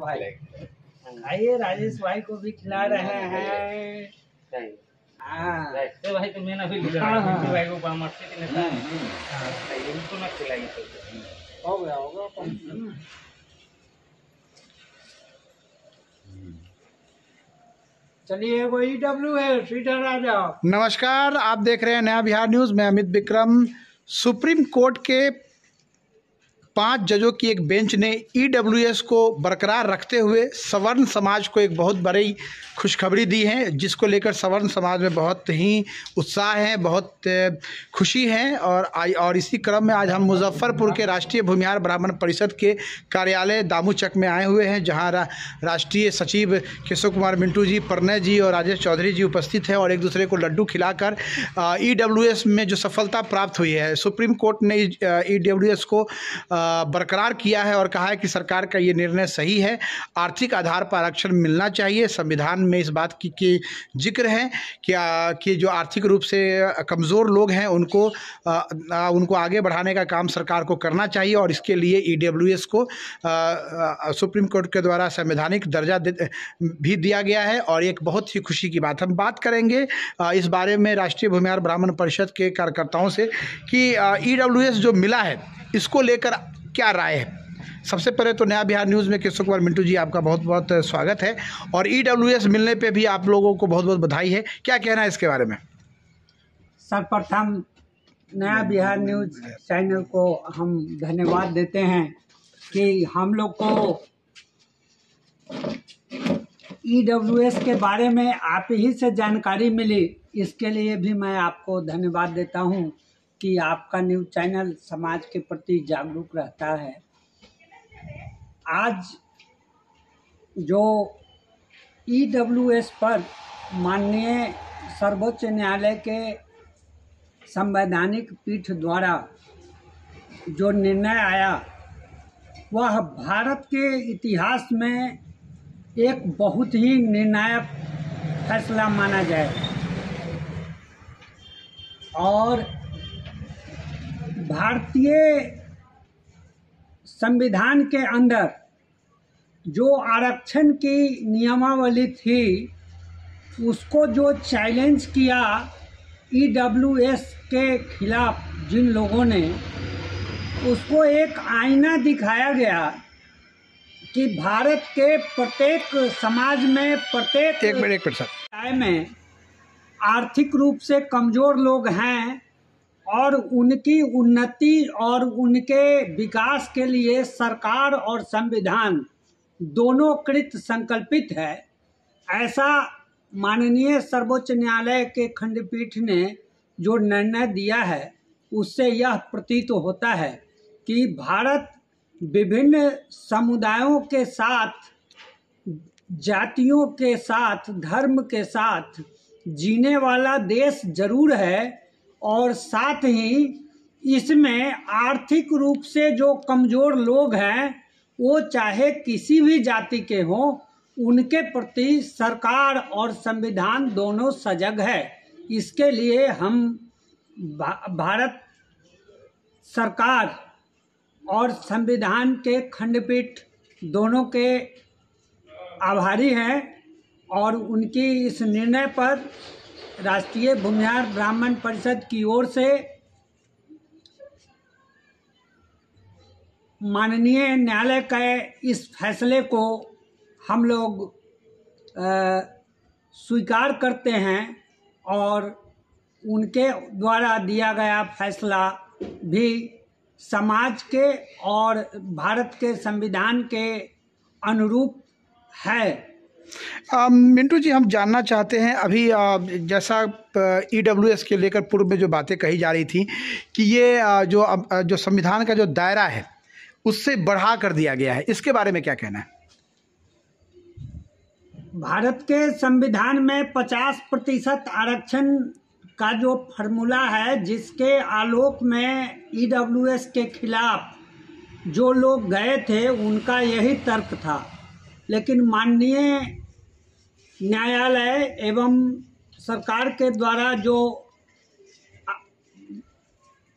भाई आइए, राजेश भाई को भी खिला रहे हैं। हाँ भाई, तो मैं अभी भाई को उनको ना खिलाइए तो हो गया होगा। चलिए, वो EW है, सीधर आ जाओ। नमस्कार, आप देख रहे हैं नया बिहार न्यूज़। मैं अमित विक्रम। सुप्रीम कोर्ट के 5 जजों की एक बेंच ने EWS को बरकरार रखते हुए सवर्ण समाज को एक बहुत बड़ी खुशखबरी दी है, जिसको लेकर सवर्ण समाज में बहुत ही उत्साह है, बहुत खुशी है। और इसी क्रम में आज हम मुजफ्फरपुर के राष्ट्रीय भूमिहार ब्राह्मण परिषद के कार्यालय दामूचक में आए हुए हैं, जहां राष्ट्रीय सचिव केशव कुमार मिंटू जी, प्रणय जी और राजेश चौधरी जी उपस्थित हैं और एक दूसरे को लड्डू खिलाकर EWS में जो सफलता प्राप्त हुई है, सुप्रीम कोर्ट ने EWS को बरकरार किया है और कहा है कि सरकार का ये निर्णय सही है। आर्थिक आधार पर आरक्षण मिलना चाहिए। संविधान में इस बात की जिक्र है कि जो आर्थिक रूप से कमज़ोर लोग हैं उनको आगे बढ़ाने का काम सरकार को करना चाहिए और इसके लिए EWS को सुप्रीम कोर्ट के द्वारा संवैधानिक दर्जा भी दिया गया है और एक बहुत ही खुशी की बात। हम बात करेंगे इस बारे में राष्ट्रीय भूमिहार ब्राह्मण परिषद के कार्यकर्ताओं से कि EWS जो मिला है इसको लेकर क्या राय है। सबसे पहले तो नया बिहार न्यूज़ में केशव कुमार मिंटू जी, आपका बहुत बहुत स्वागत है और EWS मिलने पे भी आप लोगों को बहुत बहुत बधाई है। क्या कहना है इसके बारे में? सर्वप्रथम नया बिहार न्यूज़ चैनल को हम धन्यवाद देते हैं कि हम लोग को EWS के बारे में आप ही से जानकारी मिली। इसके लिए भी मैं आपको धन्यवाद देता हूं कि आपका न्यूज़ चैनल समाज के प्रति जागरूक रहता है। आज जो EWS पर माननीय सर्वोच्च न्यायालय के संवैधानिक पीठ द्वारा जो निर्णय आया, वह भारत के इतिहास में एक बहुत ही निर्णायक फैसला माना जाए और भारतीय संविधान के अंदर जो आरक्षण की नियमावली थी उसको जो चैलेंज किया EWS के खिलाफ जिन लोगों ने, उसको एक आईना दिखाया गया कि भारत के प्रत्येक समाज में, प्रत्येक समुदाय में आर्थिक रूप से कमज़ोर लोग हैं और उनकी उन्नति और उनके विकास के लिए सरकार और संविधान दोनों कृत संकल्पित है। ऐसा माननीय सर्वोच्च न्यायालय के खंडपीठ ने जो निर्णय दिया है, उससे यह प्रतीत होता है कि भारत विभिन्न समुदायों के साथ, जातियों के साथ, धर्म के साथ जीने वाला देश जरूर है और साथ ही इसमें आर्थिक रूप से जो कमज़ोर लोग हैं, वो चाहे किसी भी जाति के हों, उनके प्रति सरकार और संविधान दोनों सजग है। इसके लिए हम भारत सरकार और संविधान के खंडपीठ दोनों के आभारी हैं और उनकी इस निर्णय पर राष्ट्रीय भूमिहार ब्राह्मण परिषद की ओर से माननीय न्यायालय के इस फैसले को हम लोग स्वीकार करते हैं और उनके द्वारा दिया गया फैसला भी समाज के और भारत के संविधान के अनुरूप है। मिंटू जी, हम जानना चाहते हैं अभी जैसा EWS के लेकर पूर्व में जो बातें कही जा रही थी कि ये जो संविधान का जो दायरा है उससे बढ़ा कर दिया गया है, इसके बारे में क्या कहना है? भारत के संविधान में 50% आरक्षण का जो फार्मूला है, जिसके आलोक में EWS के खिलाफ जो लोग गए थे उनका यही तर्क था, लेकिन माननीय न्यायालय एवं सरकार के द्वारा जो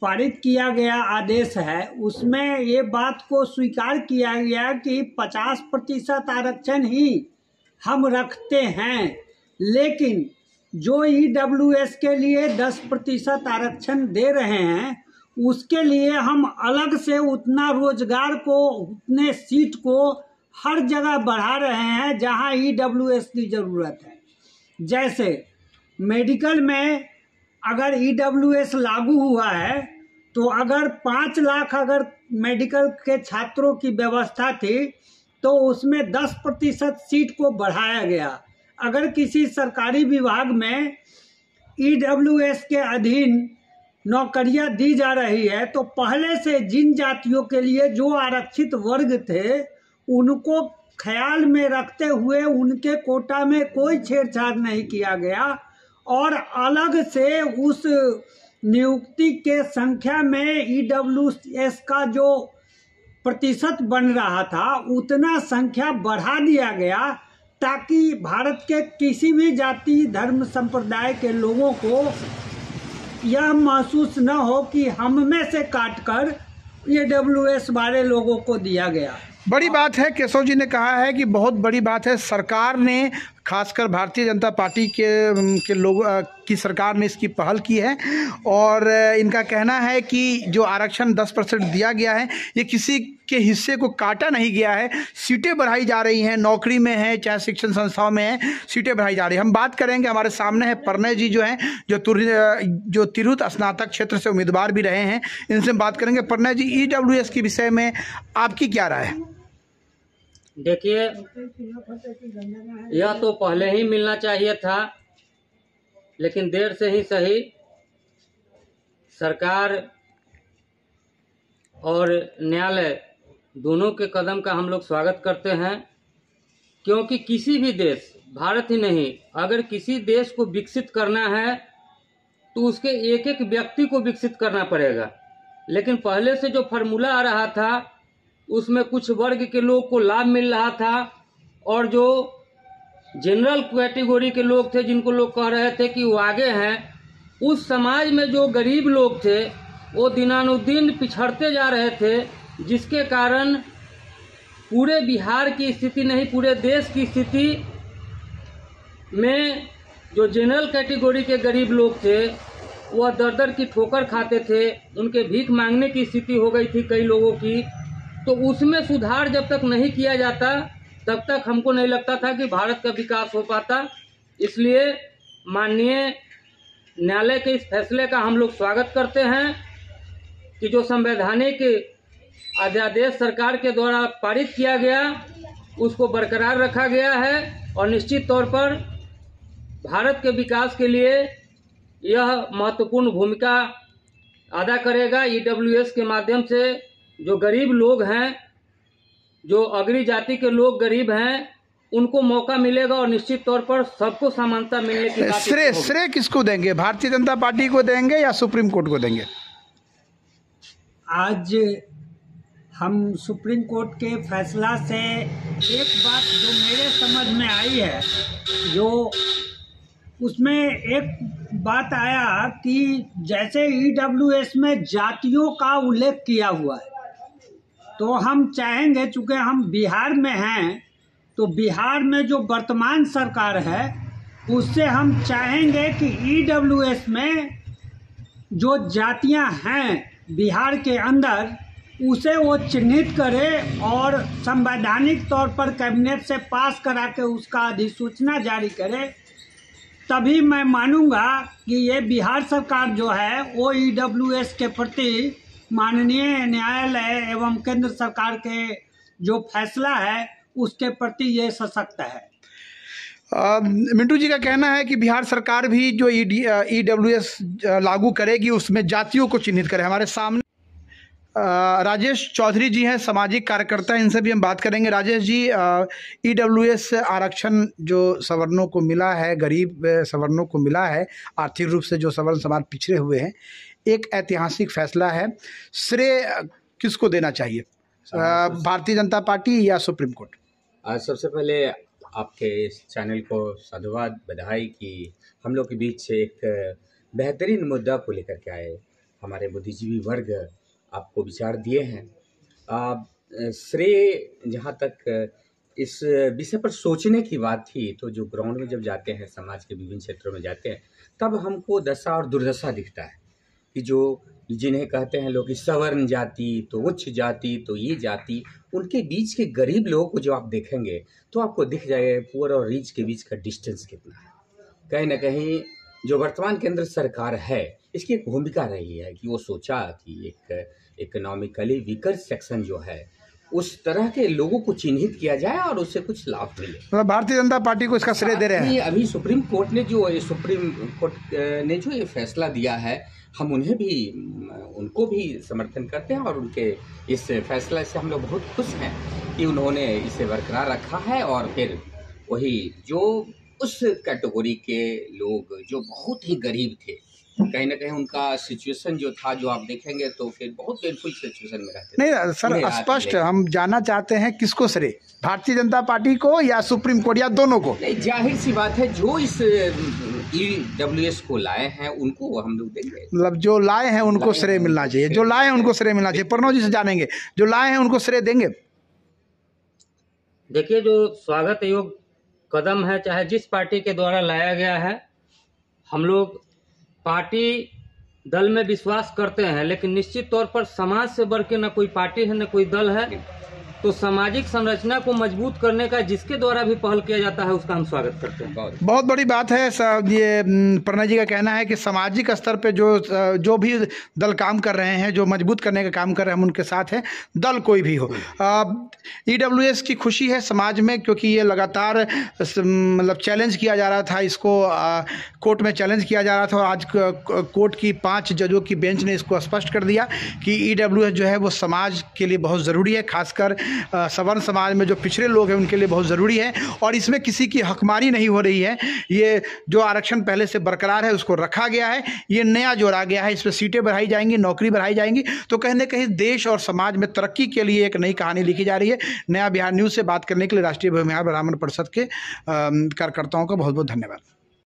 पारित किया गया आदेश है उसमें ये बात को स्वीकार किया गया कि 50% आरक्षण ही हम रखते हैं, लेकिन जो ईडब्ल्यूएस के लिए 10% आरक्षण दे रहे हैं उसके लिए हम अलग से उतना रोजगार को, उतने सीट को हर जगह बढ़ा रहे हैं जहां ईडब्ल्यूएस की ज़रूरत है। जैसे मेडिकल में अगर ईडब्ल्यूएस लागू हुआ है तो अगर 5 लाख अगर मेडिकल के छात्रों की व्यवस्था थी तो उसमें 10% सीट को बढ़ाया गया। अगर किसी सरकारी विभाग में ईडब्ल्यूएस के अधीन नौकरियां दी जा रही है तो पहले से जिन जातियों के लिए जो आरक्षित वर्ग थे उनको ख्याल में रखते हुए उनके कोटा में कोई छेड़छाड़ नहीं किया गया और अलग से उस नियुक्ति के संख्या में ईडब्ल्यूएस का जो प्रतिशत बन रहा था उतना संख्या बढ़ा दिया गया ताकि भारत के किसी भी जाति धर्म संप्रदाय के लोगों को यह महसूस न हो कि हम में से काटकर ईडब्ल्यूएस वाले लोगों को दिया गया। बड़ी बात है, केशव जी ने कहा है कि बहुत बड़ी बात है, सरकार ने खासकर भारतीय जनता पार्टी के लोग की सरकार ने इसकी पहल की है और इनका कहना है कि जो आरक्षण 10% दिया गया है ये किसी के हिस्से को काटा नहीं गया है, सीटें बढ़ाई जा रही हैं, नौकरी में है चाहे शिक्षण संस्थाओं में है, सीटें बढ़ाई जा रही हैं। हम बात करेंगे, हमारे सामने है प्रणय जी जो हैं जो तिरहुत स्नातक क्षेत्र से उम्मीदवार भी रहे हैं, इनसे हम बात करेंगे। प्रणय जी, ईडब्ल्यूएस के विषय में आपकी क्या राय है? देखिए, यह तो पहले ही मिलना चाहिए था, लेकिन देर से ही सही सरकार और न्यायालय दोनों के कदम का हम लोग स्वागत करते हैं, क्योंकि किसी भी देश, भारत ही नहीं, अगर किसी देश को विकसित करना है तो उसके एक एक व्यक्ति को विकसित करना पड़ेगा। लेकिन पहले से जो फार्मूला आ रहा था उसमें कुछ वर्ग के लोग को लाभ मिल रहा था और जो जनरल कैटेगरी के लोग थे जिनको लोग कह रहे थे कि वो आगे हैं, उस समाज में जो गरीब लोग थे वो दिनानुदिन पिछड़ते जा रहे थे, जिसके कारण पूरे बिहार की स्थिति नहीं पूरे देश की स्थिति में जो जनरल कैटेगरी के गरीब लोग थे वह दर दर की ठोकर खाते थे, उनके भीख मांगने की स्थिति हो गई थी कई लोगों की। तो उसमें सुधार जब तक नहीं किया जाता तब तक हमको नहीं लगता था कि भारत का विकास हो पाता। इसलिए माननीय न्यायालय के इस फैसले का हम लोग स्वागत करते हैं कि जो संवैधानिक अध्यादेश सरकार के द्वारा पारित किया गया उसको बरकरार रखा गया है और निश्चित तौर पर भारत के विकास के लिए यह महत्वपूर्ण भूमिका अदा करेगा। ईडब्ल्यूएस के माध्यम से जो गरीब लोग हैं, जो अग्री जाति के लोग गरीब हैं, उनको मौका मिलेगा और निश्चित तौर पर सबको समानता मिलने की बात। श्रेय किसको देंगे? भारतीय जनता पार्टी को देंगे या सुप्रीम कोर्ट को देंगे? आज हम सुप्रीम कोर्ट के फैसला से एक बात जो मेरे समझ में आई है, जो उसमें एक बात आया कि जैसे ईडब्ल्यूएस में जातियों का उल्लेख किया हुआ है तो हम चाहेंगे, चूँकि हम बिहार में हैं, तो बिहार में जो वर्तमान सरकार है उससे हम चाहेंगे कि ईडब्ल्यूएस में जो जातियां हैं बिहार के अंदर उसे वो चिन्हित करे और संवैधानिक तौर पर कैबिनेट से पास करा के उसका अधिसूचना जारी करे, तभी मैं मानूंगा कि ये बिहार सरकार जो है वो ईडब्ल्यूएस के प्रति माननीय न्यायालय एवं केंद्र सरकार के जो फैसला है उसके प्रति ये सशक्त है। मिंटू जी का कहना है कि बिहार सरकार भी जो ईडब्ल्यूएस लागू करेगी उसमें जातियों को चिन्हित करे। हमारे सामने राजेश चौधरी जी हैं, सामाजिक कार्यकर्ता, इनसे भी हम बात करेंगे। राजेश जी, ईडब्ल्यूएस आरक्षण जो सवर्णों को मिला है, गरीब सवर्णों को मिला है, आर्थिक रूप से जो सवर्ण समाज पिछड़े हुए हैं, एक ऐतिहासिक फैसला है, श्रेय किसको देना चाहिए, भारतीय जनता पार्टी या सुप्रीम कोर्ट? सबसे पहले आपके इस चैनल को साधुवाद, बधाई कि हम लोग के बीच एक बेहतरीन मुद्दा को लेकर के आए। हमारे बुद्धिजीवी वर्ग आपको विचार दिए हैं। श्रेय जहाँ तक इस विषय पर सोचने की बात थी, तो जो ग्राउंड में जब जाते हैं, समाज के विभिन्न क्षेत्रों में जाते हैं, तब हमको दशा और दुर्दशा दिखता है कि जो जिन्हें कहते हैं लोग कि सवर्ण जाति, तो उच्च जाति, तो ये जाति, उनके बीच के गरीब लोगों को जो आप देखेंगे तो आपको दिख जाएगा पुअर और रिच के बीच का डिस्टेंस कितना है। कहीं ना कहीं जो वर्तमान केंद्र सरकार है, इसकी एक भूमिका रही है कि वो सोचा कि एक इकोनॉमिकली वीकर सेक्शन जो है, उस तरह के लोगों को चिन्हित किया जाए और उससे कुछ लाभ मिले। मतलब भारतीय जनता पार्टी को इसका श्रेय दे रहे हैं। अभी सुप्रीम कोर्ट ने जो ये फैसला दिया है, हम उनको भी समर्थन करते हैं और उनके इस फैसले से हम लोग बहुत खुश हैं कि उन्होंने इसे बरकरार रखा है। और फिर वही जो उस कैटेगरी के लोग जो बहुत ही गरीब थे, कहीं ना कहीं उनका सिचुएशन जो था, जो आप देखेंगे तो फिर बहुत पेनफुल सिचुएशन में रहते। नहीं सर, स्पष्ट हम जानना चाहते हैं किसको श्रेय, भारतीय जनता पार्टी को या सुप्रीम कोर्ट या दोनों को? नहीं, जाहिर सी बात है, जो इस EWS को लाए हैं उनको हम लोग देंगे। मतलब जो लाए हैं उनको श्रेय मिलना चाहिए, जो लाए हैं उनको श्रेय मिलना चाहिए। प्रणव जी से जानेंगे, जो लाए हैं उनको श्रेय देंगे? देखिए, जो स्वागत योग्य कदम है, चाहे जिस पार्टी के द्वारा लाया गया है, हम लोग पार्टी दल में विश्वास करते हैं, लेकिन निश्चित तौर पर समाज से बढ़ के न कोई पार्टी है न कोई दल है। तो सामाजिक संरचना को मजबूत करने का जिसके द्वारा भी पहल किया जाता है, उसका हम स्वागत करते हैं। बहुत बड़ी बात है। ये प्रणव जी का कहना है कि सामाजिक स्तर पे जो भी दल काम कर रहे हैं, जो मजबूत करने का काम कर रहे हैं, हम उनके साथ हैं, दल कोई भी हो। EWS की खुशी है समाज में, क्योंकि ये लगातार मतलब चैलेंज किया जा रहा था, इसको कोर्ट में चैलेंज किया जा रहा था, और आज कोर्ट की 5 जजों की बेंच ने इसको स्पष्ट कर दिया कि EWS जो है वो समाज के लिए बहुत ज़रूरी है, खासकर सवर्ण समाज में जो पिछड़े लोग हैं उनके लिए बहुत ज़रूरी है। और इसमें किसी की हकमारी नहीं हो रही है। ये जो आरक्षण पहले से बरकरार है उसको रखा गया है, ये नया जोड़ा गया है, इसमें सीटें बढ़ाई जाएंगी, नौकरी बढ़ाई जाएंगी। तो कहीं ना कहीं देश और समाज में तरक्की के लिए एक नई कहानी लिखी जा रही है। नया बिहार न्यूज़ से बात करने के लिए राष्ट्रीय भूमिहार ब्राह्मण परिषद के कार्यकर्ताओं का बहुत बहुत धन्यवाद।